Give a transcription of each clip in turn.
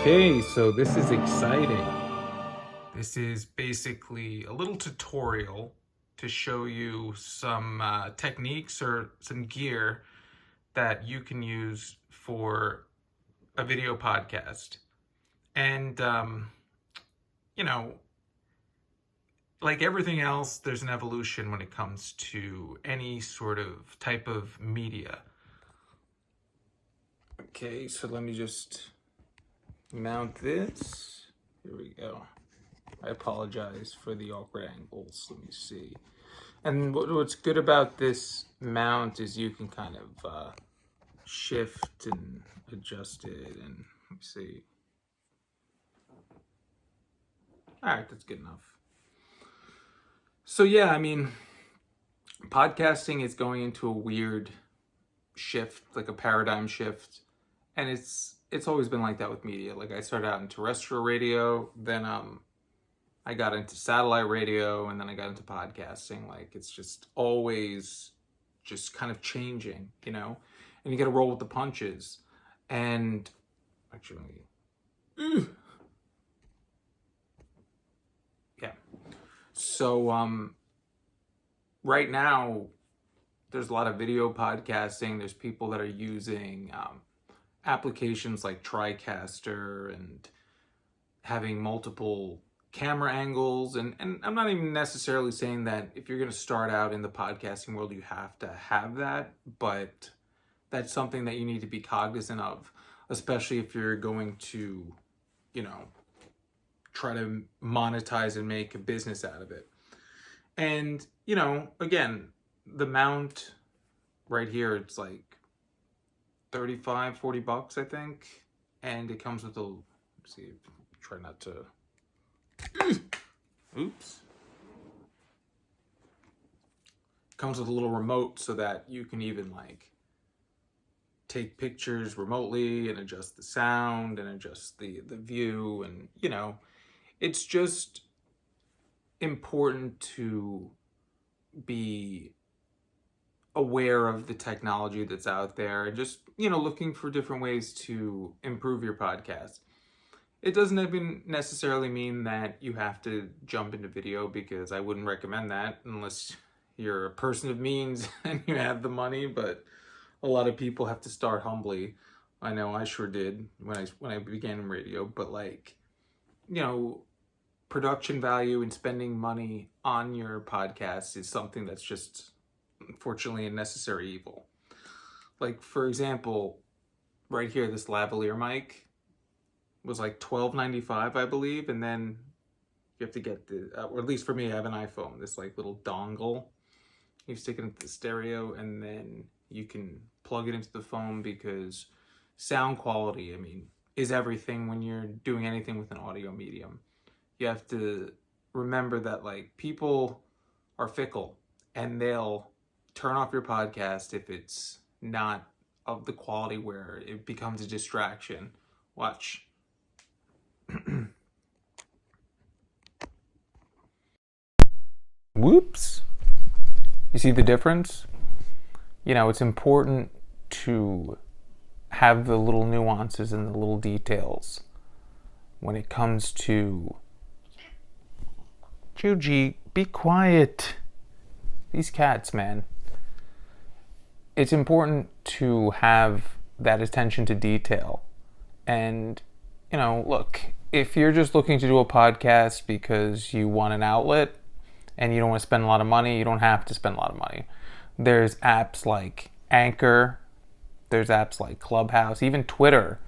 Okay, so this is exciting. This is basically a little tutorial to show you some techniques or some gear that you can use for a video podcast. And, you know, like everything else, there's an evolution when it comes to any sort of type of media. Okay, so let me just mount this. Here we go. I apologize for the awkward angles. Let me see. And what's good about this mount is you can kind of shift and adjust it. And let me see. All right, that's good enough. So yeah, I mean, podcasting is going into a weird shift, like a paradigm shift, and it's always been like that with media. Like I started out in terrestrial radio, then I got into satellite radio, and then I got into podcasting. Like it's just always just kind of changing, and you got to roll with the punches. And actually, yeah. So right now, there's a lot of video podcasting. There's people that are using applications like TriCaster and having multiple camera angles. And I'm not even necessarily saying that if you're going to start out in the podcasting world, you have to have that. But that's something that you need to be cognizant of, especially if you're going to, try to monetize and make a business out of it. And, again, the mount right here, it's like $35-$40, I think. And it comes with a, let's see, try not to, oops. Comes with a little remote so that you can even like take pictures remotely and adjust the sound and adjust the view. And, it's just important to be aware of the technology that's out there and just, looking for different ways to improve your podcast. It doesn't even necessarily mean that you have to jump into video, because I wouldn't recommend that unless you're a person of means and you have the money. But a lot of people have to start humbly. I know I sure did when I began in radio, but production value and spending money on your podcast is something that's just unfortunately a necessary evil. Like, for example, right here, this lavalier mic was like $12.95, I believe, and then you have to get the, or at least for me, I have an iPhone, this like little dongle. You stick it into the stereo, and then you can plug it into the phone, because sound quality, is everything when you're doing anything with an audio medium. You have to remember that people are fickle, and they'll turn off your podcast if it's not of the quality where it becomes a distraction. Watch. Whoops. You see the difference? It's important to have the little nuances and the little details when it comes to... Juji, be quiet. These cats, man. It's important to have that attention to detail. And, look, if you're just looking to do a podcast because you want an outlet and you don't want to spend a lot of money, you don't have to spend a lot of money. There's apps like Anchor. There's apps like Clubhouse. Even Twitter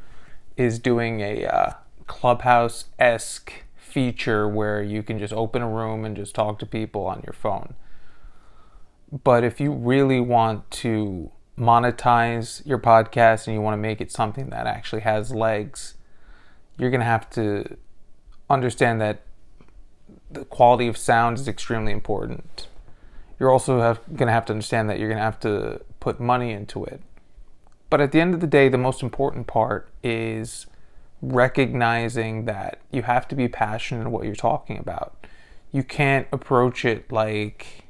is doing a Clubhouse-esque feature where you can just open a room and just talk to people on your phone. But if you really want to monetize your podcast and you want to make it something that actually has legs, you're going to have to understand that the quality of sound is extremely important. You're also going to have to understand that you're going to have to put money into it. But at the end of the day, the most important part is recognizing that you have to be passionate in what you're talking about. You can't approach it like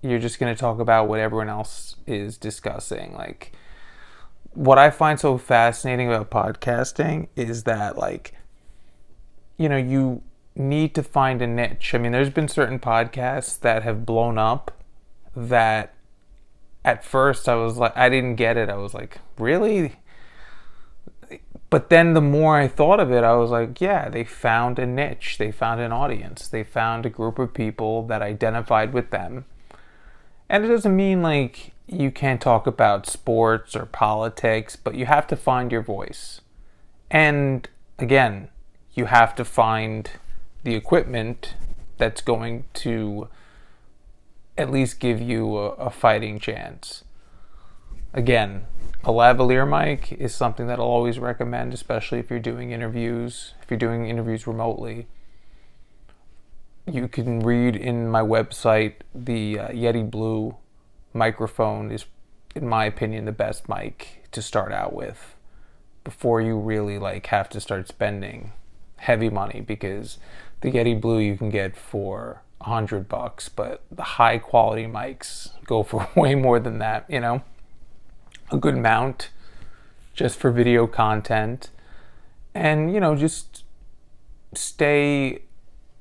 you're just going to talk about what everyone else is discussing. Like, what I find so fascinating about podcasting is that you need to find a niche. I mean, there's been certain podcasts that have blown up that at first I was like, I didn't get it. I was like, really? But then the more I thought of it, I was like, yeah, they found a niche. They found an audience. They found a group of people that identified with them. And it doesn't mean like you can't talk about sports or politics, but you have to find your voice. And again, you have to find the equipment that's going to at least give you a fighting chance. Again, a lavalier mic is something that I'll always recommend, especially if you're doing interviews remotely. You can read in my website, the Yeti Blue microphone is, in my opinion, the best mic to start out with before you really like have to start spending heavy money, because the Yeti Blue you can get for $100, but the high quality mics go for way more than that, a good mount just for video content, and just stay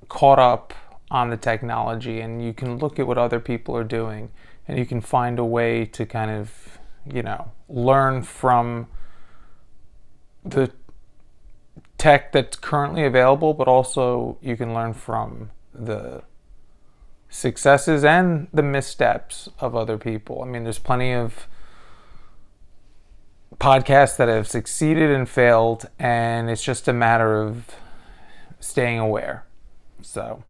caught up on the technology, and you can look at what other people are doing, and you can find a way to kind of learn from the tech that's currently available, but also you can learn from the successes and the missteps of other people. I mean, there's plenty of podcasts that have succeeded and failed, and it's just a matter of staying aware. So